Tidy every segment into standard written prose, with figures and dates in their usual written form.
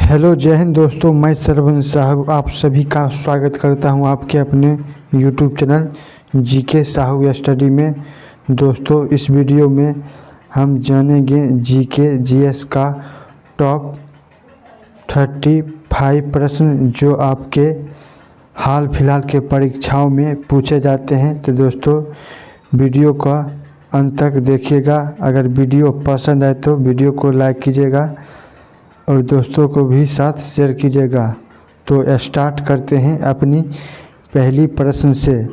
Hello जय हिंद दोस्तों, मैं सरवन साहब आप सभी का स्वागत करता हूं आपके अपने YouTube channel GK Sahu study में। दोस्तों इस वीडियो में हम जानेंगे जीके जीएस का टॉप 35 प्रश्न जो आपके हाल फिलहाल के परीक्षाओं में पूछे जाते हैं। तो दोस्तों वीडियो का अंत तक देखिएगा। अगर वीडियो पसंद आए तो वीडियो को लाइक कीजिएगा और दोस्तों को भी साथ शेयर कीजिएगा। तो स्टार्ट करते हैं अपनी पहली प्रश्न से।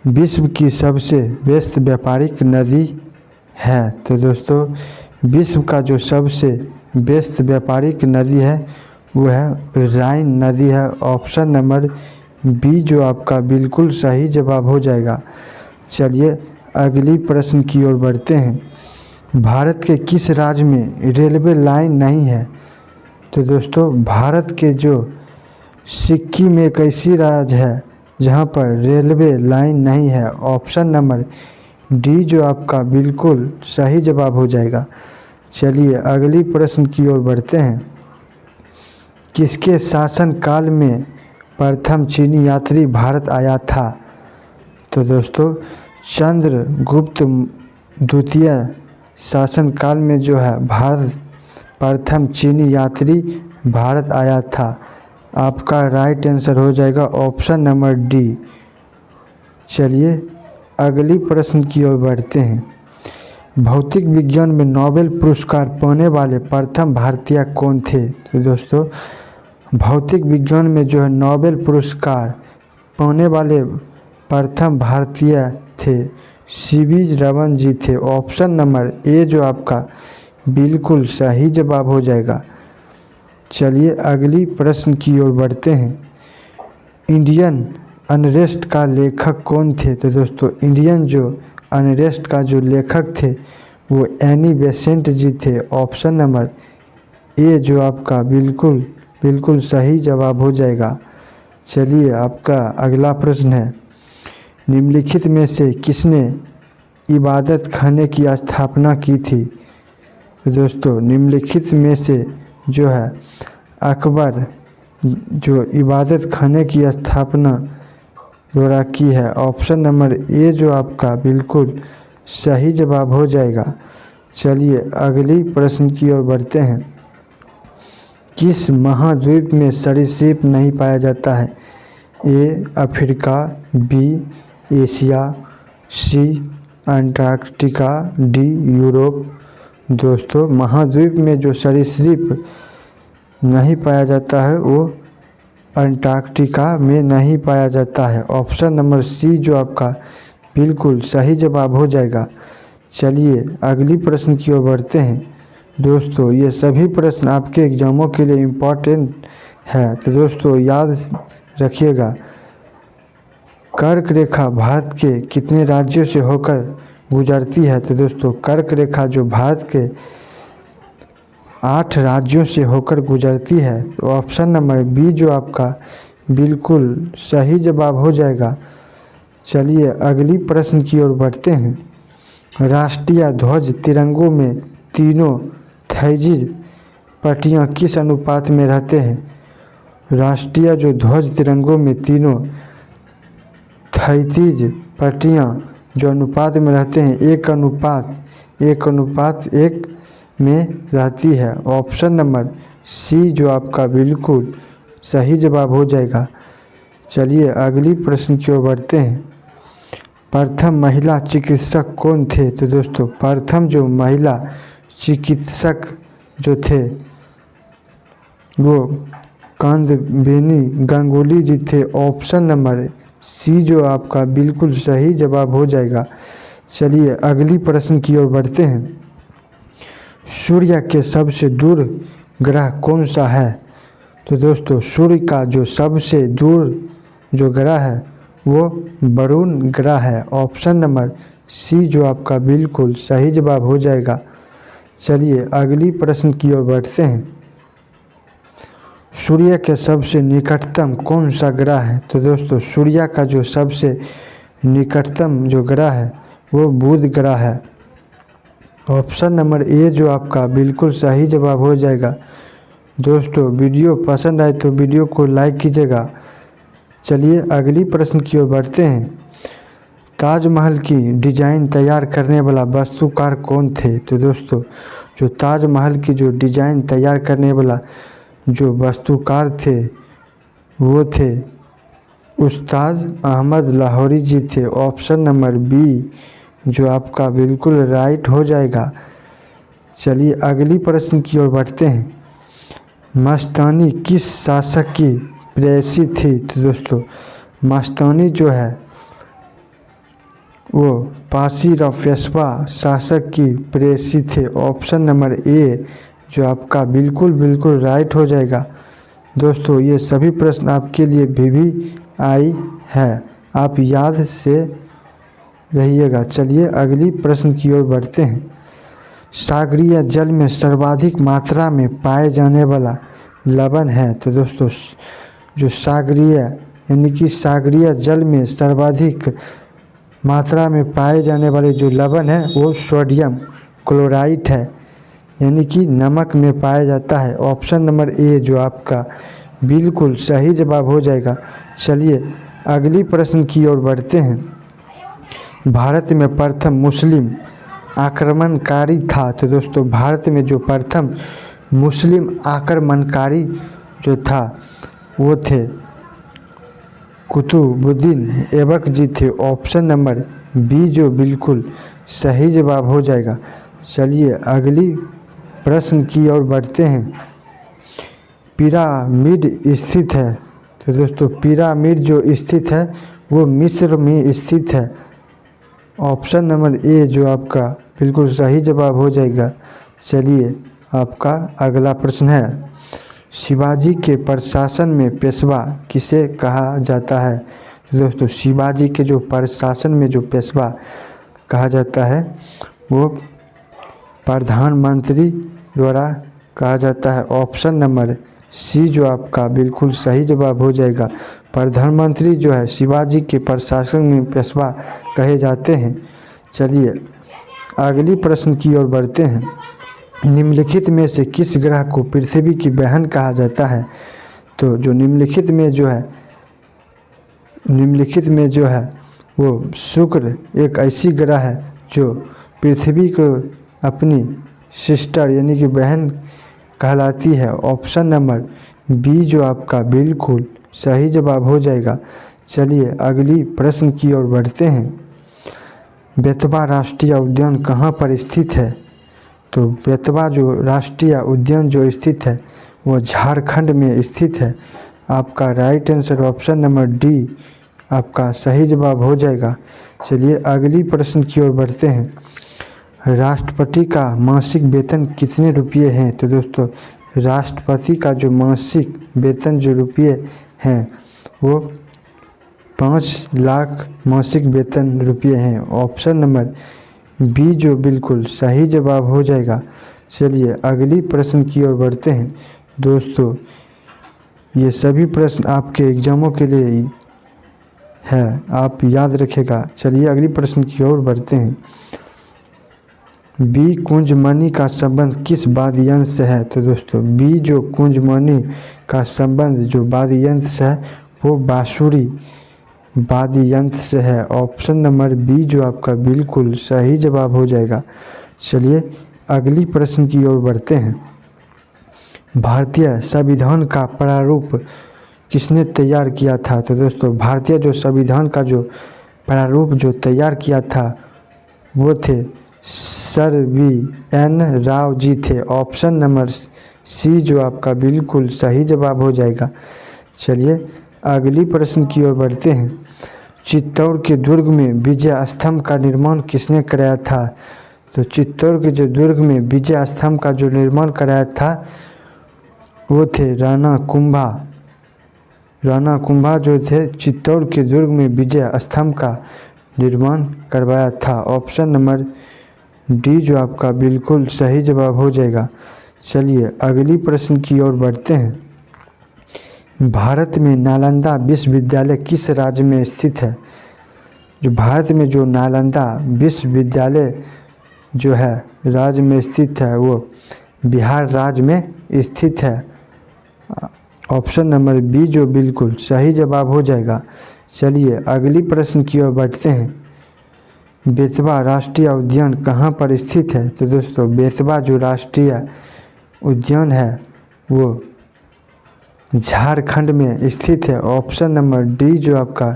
विश्व की सबसे व्यस्त व्यापारिक नदी है। तो दोस्तों विश्व का जो सबसे व्यस्त व्यापारिक नदी है वो है राइन नदी है। ऑप्शन नंबर बी जो आपका बिल्कुल सही जवाब हो जाएगा। चलिए अगली प्रश्न की ओर बढ़ते हैं। भारत के किस राज्य में रेलवे लाइन नहीं है। तो दोस्तों भारत के जो सिक्किम एक ऐसी राज्य है जहां पर रेलवे लाइन नहीं है। ऑप्शन नंबर डी जो आपका बिल्कुल सही जवाब हो जाएगा। चलिए अगली प्रश्न की ओर बढ़ते हैं। किसके शासनकाल में प्रथम चीनी यात्री भारत आया था। तो दोस्तों चंद्रगुप्त द्वितीय शासनकाल में जो है भारत प्रथम चीनी यात्री भारत आया था। आपका राइट आंसर हो जाएगा ऑप्शन नंबर डी। चलिए अगली प्रश्न की ओर बढ़ते हैं। भौतिक विज्ञान में नोबेल पुरस्कार पाने वाले प्रथम भारतीय कौन थे। तो दोस्तों भौतिक विज्ञान में जो है नोबेल पुरस्कार पाने वाले प्रथम भारतीय थे सीवी रमन जी थे। ऑप्शन नंबर ए जो आपका बिल्कुल सही जवाब हो जाएगा। चलिए अगली प्रश्न की ओर बढ़ते हैं। इंडियन अनरेस्ट का लेखक कौन थे। तो दोस्तों इंडियन जो अनरेस्ट का जो लेखक थे वो एनी बेसेंट जी थे। ऑप्शन नंबर ए जो आपका बिल्कुल सही जवाब हो जाएगा। चलिए आपका अगला प्रश्न है। निम्नलिखित में से किसने इबादत खाने की स्थापना की थी। तो दोस्तों निम्नलिखित में से जो है अकबर जो इबादत खाने की स्थापना द्वारा की है। ऑप्शन नंबर ए जो आपका बिल्कुल सही जवाब हो जाएगा। चलिए अगली प्रश्न की ओर बढ़ते हैं। किस महाद्वीप में सरीसृप नहीं पाया जाता है। A Africa, B Asia, C Antarctica, D Europe. दोस्तों महाद्वीप में जो सरीसृप नहीं पाया जाता है वो अंटार्कटिका में नहीं पाया जाता है। ऑप्शन नंबर सी जो आपका बिल्कुल सही जवाब हो जाएगा। चलिए अगली प्रश्न की ओर बढ़ते हैं। दोस्तों ये सभी प्रश्न आपके एग्जामों के लिए इम्पोर्टेंट है तो दोस्तों याद रखिएगा। कर्क रेखा भारत के कितने राज्यों से होकर गुजरती है। तो दोस्तों कर्क रेखा जो भारत के 8 राज्यों से होकर गुजरती है। तो ऑप्शन नंबर बी जो आपका बिल्कुल सही जवाब हो जाएगा। चलिए अगली प्रश्न की ओर बढ़ते हैं। राष्ट्रीय ध्वज तिरंगों में तीनों थैजिज पट्टियाँ किस अनुपात में रहते हैं। राष्ट्रीय जो ध्वज तिरंगों में तीनों थैतिज पट्टियाँ जो अनुपात में रहते हैं 1:1 में रहती है। ऑप्शन नंबर सी जो आपका बिल्कुल सही जवाब हो जाएगा। चलिए अगली प्रश्न की ओर बढ़ते हैं। प्रथम महिला चिकित्सक कौन थे। तो दोस्तों प्रथम जो महिला चिकित्सक जो थे वो कांदबेनी गांगुली जी थे। ऑप्शन नंबर सी जो आपका बिल्कुल सही जवाब हो जाएगा। चलिए अगली प्रश्न की ओर बढ़ते हैं। सूर्य के सबसे दूर ग्रह कौन सा है। तो दोस्तों सूर्य का जो सबसे दूर जो ग्रह है वो वरुण ग्रह है। ऑप्शन नंबर सी जो आपका बिल्कुल सही जवाब हो जाएगा। चलिए अगली प्रश्न की ओर बढ़ते हैं। सूर्य के सबसे निकटतम कौन सा ग्रह है। तो दोस्तों सूर्य का जो सबसे निकटतम जो ग्रह है वो बुध ग्रह है। ऑप्शन नंबर ए जो आपका बिल्कुल सही जवाब हो जाएगा। दोस्तों वीडियो पसंद आए तो वीडियो को लाइक कीजिएगा। चलिए अगली प्रश्न की ओर बढ़ते हैं। ताजमहल की डिज़ाइन तैयार करने वाला वास्तुकार कौन थे? तो दोस्तों जो ताजमहल की जो डिज़ाइन तैयार करने वाला जो वास्तुकार थे वो थे उस्ताद अहमद लाहौरी जी थे। ऑप्शन नंबर बी जो आपका बिल्कुल राइट हो जाएगा। चलिए अगली प्रश्न की ओर बढ़ते हैं। मस्तानी किस शासक की प्रेयसी थी? तो दोस्तों मस्तानी जो है वो पासीर पेशवा शासक की प्रेयसी थे। ऑप्शन नंबर ए जो आपका बिल्कुल राइट हो जाएगा। दोस्तों ये सभी प्रश्न आपके लिए VVI है, आप याद से रहिएगा। चलिए अगली प्रश्न की ओर बढ़ते हैं। सागरीय जल में सर्वाधिक मात्रा में पाए जाने वाला लवण है? तो दोस्तों जो सागरीय यानी कि सागरीय जल में सर्वाधिक मात्रा में पाए जाने वाले जो लवण है वो सोडियम क्लोराइड है, यानी कि नमक में पाया जाता है। ऑप्शन नंबर ए जो आपका बिल्कुल सही जवाब हो जाएगा। चलिए अगली प्रश्न की ओर बढ़ते हैं। भारत में प्रथम मुस्लिम आक्रमणकारी था? तो दोस्तों भारत में जो प्रथम मुस्लिम आक्रमणकारी जो था वो थे कुतुबुद्दीन ऐबक जी थे। ऑप्शन नंबर बी जो बिल्कुल सही जवाब हो जाएगा। चलिए अगली प्रश्न की ओर बढ़ते हैं। पिरामिड स्थित है? तो दोस्तों पिरामिड जो स्थित है वो मिस्र में स्थित है। ऑप्शन नंबर ए जो आपका बिल्कुल सही जवाब हो जाएगा। चलिए आपका अगला प्रश्न है। शिवाजी के प्रशासन में पेशवा किसे कहा जाता है? तो दोस्तों शिवाजी के जो प्रशासन में जो पेशवा कहा जाता है वो प्रधानमंत्री द्वारा कहा जाता है। ऑप्शन नंबर सी जो आपका बिल्कुल सही जवाब हो जाएगा। प्रधानमंत्री जो है शिवाजी के प्रशासन में पेशवा कहे जाते हैं। चलिए अगली प्रश्न की ओर बढ़ते हैं। निम्नलिखित में से किस ग्रह को पृथ्वी की बहन कहा जाता है? तो जो निम्नलिखित में जो है वो शुक्र एक ऐसी ग्रह है जो पृथ्वी को अपनी सिस्टर यानी कि बहन कहलाती है। ऑप्शन नंबर बी जो आपका बिल्कुल सही जवाब हो जाएगा। चलिए अगली प्रश्न की ओर बढ़ते हैं। बेतवा राष्ट्रीय उद्यान कहाँ पर स्थित है? तो बेतवा जो राष्ट्रीय उद्यान जो स्थित है वो झारखंड में स्थित है। आपका right answer option number D आपका सही जवाब हो जाएगा। चलिए अगली प्रश्न की ओर बढ़ते हैं। राष्ट्रपति का मासिक वेतन कितने रुपये हैं? तो दोस्तों राष्ट्रपति का जो मासिक वेतन जो रुपये हैं वो 5 लाख मासिक वेतन रुपये हैं। ऑप्शन नंबर बी जो बिल्कुल सही जवाब हो जाएगा। चलिए अगली प्रश्न की ओर बढ़ते हैं। दोस्तों ये सभी प्रश्न आपके एग्जामों के लिए ही है, आप याद रखिएगा। चलिए अगली प्रश्न की ओर बढ़ते हैं। बी कुंजमणि का संबंध किस वाद्य यंत्र से है? तो दोस्तों बी जो कुंजमणि का संबंध जो वाद्य यंत्र से है वो बांसुरी वाद्य यंत्र से है। ऑप्शन नंबर बी जो आपका बिल्कुल सही जवाब हो जाएगा। चलिए अगली प्रश्न की ओर बढ़ते हैं। भारतीय संविधान का प्रारूप किसने तैयार किया था? तो दोस्तों भारतीय जो संविधान का जो प्रारूप जो तैयार किया था वो थे सर VN राव जी थे। ऑप्शन नंबर सी जो आपका बिल्कुल सही जवाब हो जाएगा। चलिए अगली प्रश्न की ओर बढ़ते हैं। चित्तौड़ के दुर्ग में विजय स्तंभ का निर्माण किसने कराया था? तो चित्तौड़ के जो दुर्ग में विजय स्तंभ का जो निर्माण कराया था वो थे राणा कुंभा जो थे चित्तौड़ के दुर्ग में विजय स्तंभ का निर्माण करवाया था। ऑप्शन नंबर डी जो आपका बिल्कुल सही जवाब हो जाएगा। चलिए अगली प्रश्न की ओर बढ़ते हैं। भारत में नालंदा विश्वविद्यालय किस राज्य में स्थित है? जो भारत में जो नालंदा विश्वविद्यालय जो है राज्य में स्थित है वो बिहार राज्य में स्थित है। ऑप्शन नंबर बी जो बिल्कुल सही जवाब हो जाएगा। चलिए अगली प्रश्न की ओर बढ़ते हैं। बेतवा राष्ट्रीय उद्यान कहाँ पर स्थित है? तो दोस्तों बेतवा जो राष्ट्रीय उद्यान है वो झारखंड में स्थित है। ऑप्शन नंबर डी जो आपका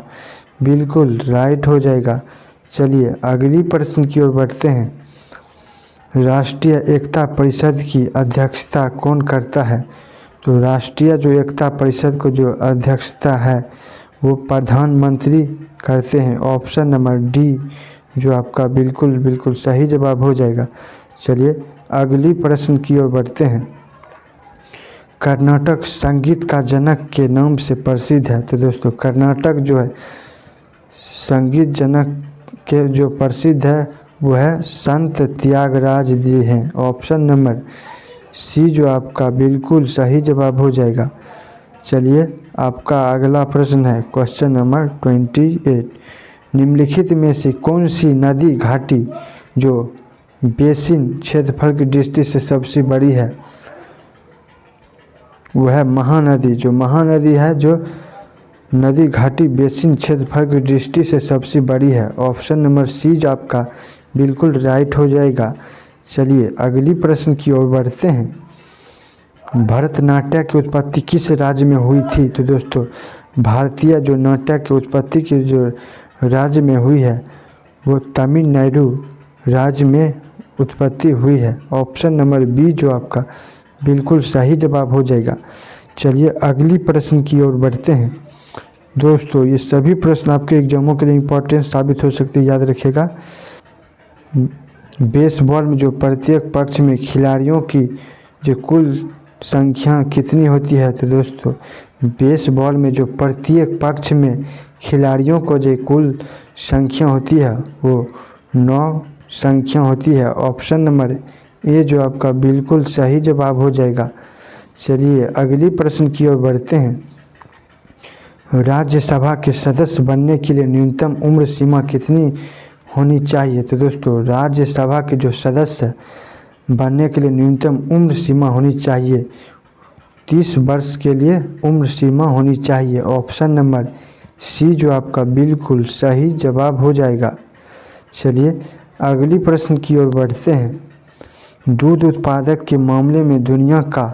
बिल्कुल राइट हो जाएगा। चलिए अगली प्रश्न की ओर बढ़ते हैं। राष्ट्रीय एकता परिषद की अध्यक्षता कौन करता है? तो राष्ट्रीय जो एकता परिषद को जो अध्यक्षता है वो प्रधानमंत्री करते हैं। ऑप्शन नंबर डी जो आपका बिल्कुल सही जवाब हो जाएगा। चलिए अगली प्रश्न की ओर बढ़ते हैं। कर्नाटक संगीत का जनक के नाम से प्रसिद्ध है। तो दोस्तों कर्नाटक जो है संगीत जनक के जो प्रसिद्ध है वो है संत त्यागराज जी हैं। ऑप्शन नंबर सी जो आपका बिल्कुल सही जवाब हो जाएगा। चलिए आपका अगला प्रश्न है क्वेश्चन नंबर 28। निम्नलिखित में से कौन सी नदी घाटी जो बेसिन क्षेत्रफल की दृष्टि से सबसे बड़ी है? वह है महानदी। जो महानदी है जो नदी घाटी बेसिन क्षेत्रफल की दृष्टि से सबसे बड़ी है। ऑप्शन नंबर सी जो आपका बिल्कुल राइट हो जाएगा। चलिए अगली प्रश्न की ओर बढ़ते हैं। भरतनाट्यम की उत्पत्ति किस राज्य में हुई थी? तो दोस्तों भारतीय जो नाट्य की उत्पत्ति की जो राज्य में हुई है वो तमिलनाडु राज्य में उत्पत्ति हुई है। ऑप्शन नंबर बी जो आपका बिल्कुल सही जवाब हो जाएगा। चलिए अगली प्रश्न की ओर बढ़ते हैं। दोस्तों ये सभी प्रश्न आपके एग्जामों के लिए इम्पोर्टेंट साबित हो सकते हैं, याद रखिएगा। बेसबॉल में जो प्रत्येक पक्ष में खिलाड़ियों की जो कुल संख्या कितनी होती है? तो दोस्तों बेसबॉल में जो प्रत्येक पक्ष में खिलाड़ियों को जो कुल संख्या होती है वो 9 संख्या होती है। ऑप्शन नंबर ए जो आपका बिल्कुल सही जवाब हो जाएगा। चलिए अगली प्रश्न की ओर बढ़ते हैं। राज्यसभा के सदस्य बनने के लिए न्यूनतम उम्र सीमा कितनी होनी चाहिए? तो दोस्तों राज्यसभा के जो सदस्य बनने के लिए न्यूनतम उम्र सीमा होनी चाहिए 30 वर्ष के लिए उम्र सीमा होनी चाहिए। ऑप्शन नंबर सी जो आपका बिल्कुल सही जवाब हो जाएगा। चलिए अगली प्रश्न की ओर बढ़ते हैं। दूध उत्पादक के मामले में दुनिया का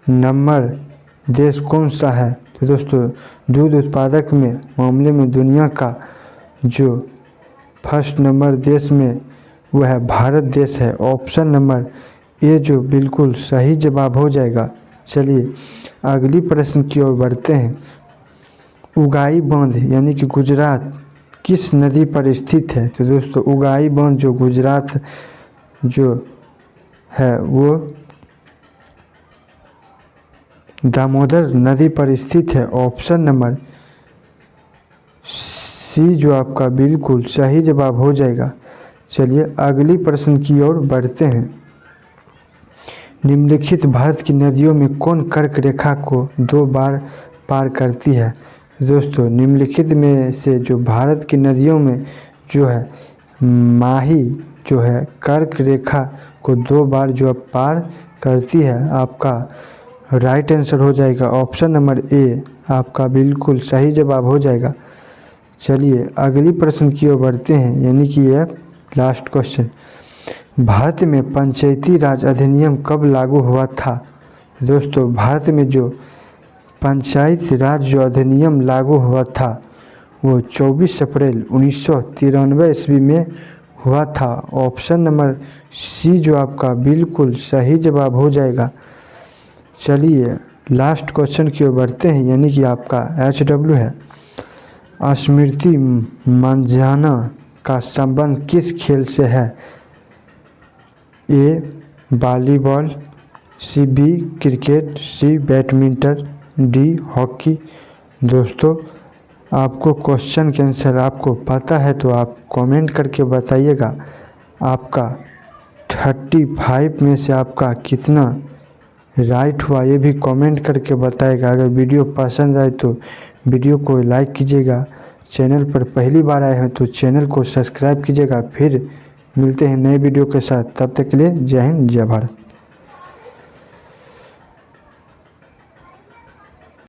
नंबर देश कौन सा है? तो दोस्तों दूध उत्पादक में मामले में दुनिया का जो फर्स्ट नंबर देश में वह है भारत देश है। ऑप्शन नंबर ए जो बिल्कुल सही जवाब हो जाएगा। चलिए अगली प्रश्न की ओर बढ़ते हैं। उगाई बांध यानी कि गुजरात किस नदी पर स्थित है? तो दोस्तों उगाई बांध जो गुजरात जो है वो दामोदर नदी पर स्थित है। ऑप्शन नंबर सी जो आपका बिल्कुल सही जवाब हो जाएगा। चलिए अगली प्रश्न की ओर बढ़ते हैं। निम्नलिखित भारत की नदियों में कौन कर्क रेखा को 2 बार पार करती है? दोस्तों निम्नलिखित में से जो भारत की नदियों में जो है माही जो है कर्क रेखा को 2 बार जो पार करती है। आपका राइट आंसर हो जाएगा ऑप्शन नंबर ए आपका बिल्कुल सही जवाब हो जाएगा। चलिए अगली प्रश्न की ओर बढ़ते हैं, यानी कि यह लास्ट क्वेश्चन। भारत में पंचायती राज अधिनियम कब लागू हुआ था? दोस्तों भारत में जो पंचायत राज जो अधिनियम लागू हुआ था वो 24 अप्रैल 1993 ईस्वी में हुआ था। ऑप्शन नंबर सी जो आपका बिल्कुल सही जवाब हो जाएगा। चलिए लास्ट क्वेश्चन की ओर बढ़ते हैं, यानी कि आपका HW है। स्मृति मंधाना का संबंध किस खेल से है? ए वॉलीबॉल, सी बी क्रिकेट, सी बैडमिंटन, डी हॉकी। दोस्तों आपको क्वेश्चन के आंसर आपको पता है तो आप कमेंट करके बताइएगा। आपका 35 में से आपका कितना राइट हुआ ये भी कमेंट करके बताएगा। अगर वीडियो पसंद आए तो वीडियो को लाइक कीजिएगा। चैनल पर पहली बार आए हैं तो चैनल को सब्सक्राइब कीजिएगा। फिर मिलते हैं नए वीडियो के साथ, तब तक के लिए जय हिंद जय भारत।